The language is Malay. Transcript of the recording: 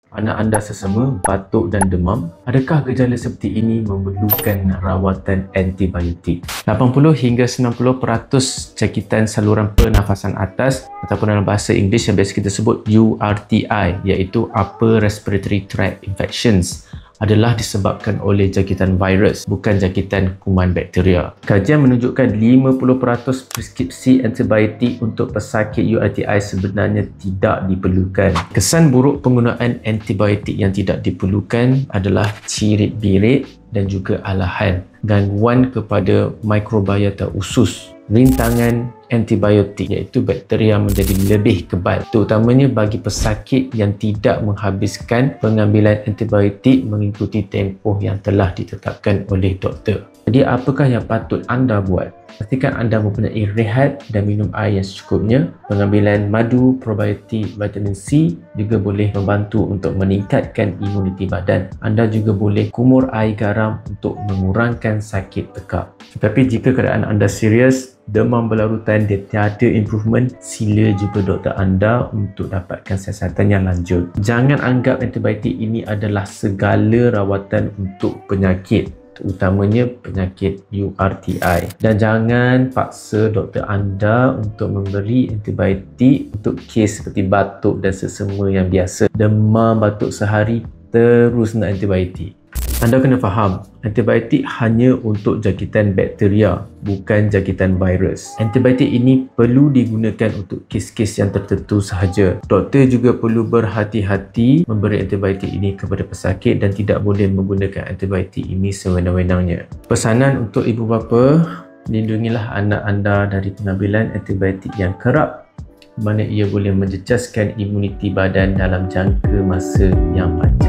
Anak anda sesama batuk dan demam, adakah gejala seperti ini memerlukan rawatan antibiotik? 80 hingga 90% jangkitan saluran pernafasan atas ataupun dalam bahasa Inggeris yang biasa kita sebut URTI, iaitu Upper Respiratory Tract Infections, adalah disebabkan oleh jangkitan virus, bukan jangkitan kuman bakteria. Kajian menunjukkan 50% preskripsi antibiotik untuk pesakit URTI sebenarnya tidak diperlukan. Kesan buruk penggunaan antibiotik yang tidak diperlukan adalah cirit-birit dan juga alahan, gangguan kepada mikrobiota usus, rintangan antibiotik iaitu bakteria menjadi lebih kebal, terutamanya bagi pesakit yang tidak menghabiskan pengambilan antibiotik mengikuti tempoh yang telah ditetapkan oleh doktor. Jadi apakah yang patut anda buat? Pastikan anda mempunyai rehat dan minum air yang secukupnya. Pengambilan madu, probiotik, vitamin C juga boleh membantu untuk meningkatkan imuniti badan. Anda juga boleh kumur air garam untuk mengurangkan sakit tekak. Tetapi jika keadaan anda serius, demam berlarutan dan tiada improvement, sila jumpa doktor anda untuk dapatkan siasatan yang lanjut. Jangan anggap antibiotik ini adalah segala rawatan untuk penyakit, terutamanya penyakit URTI, dan jangan paksa doktor anda untuk memberi antibiotik untuk kes seperti batuk dan sesama yang biasa. Demam, batuk sehari, terus nak antibiotik. Anda kena faham, antibiotik hanya untuk jangkitan bakteria, bukan jangkitan virus. Antibiotik ini perlu digunakan untuk kes-kes yang tertentu sahaja. Doktor juga perlu berhati-hati memberi antibiotik ini kepada pesakit dan tidak boleh menggunakan antibiotik ini sewenang-wenangnya. Pesanan untuk ibu bapa, lindungilah anak anda dari pengambilan antibiotik yang kerap, mana ia boleh menjejaskan imuniti badan dalam jangka masa yang panjang.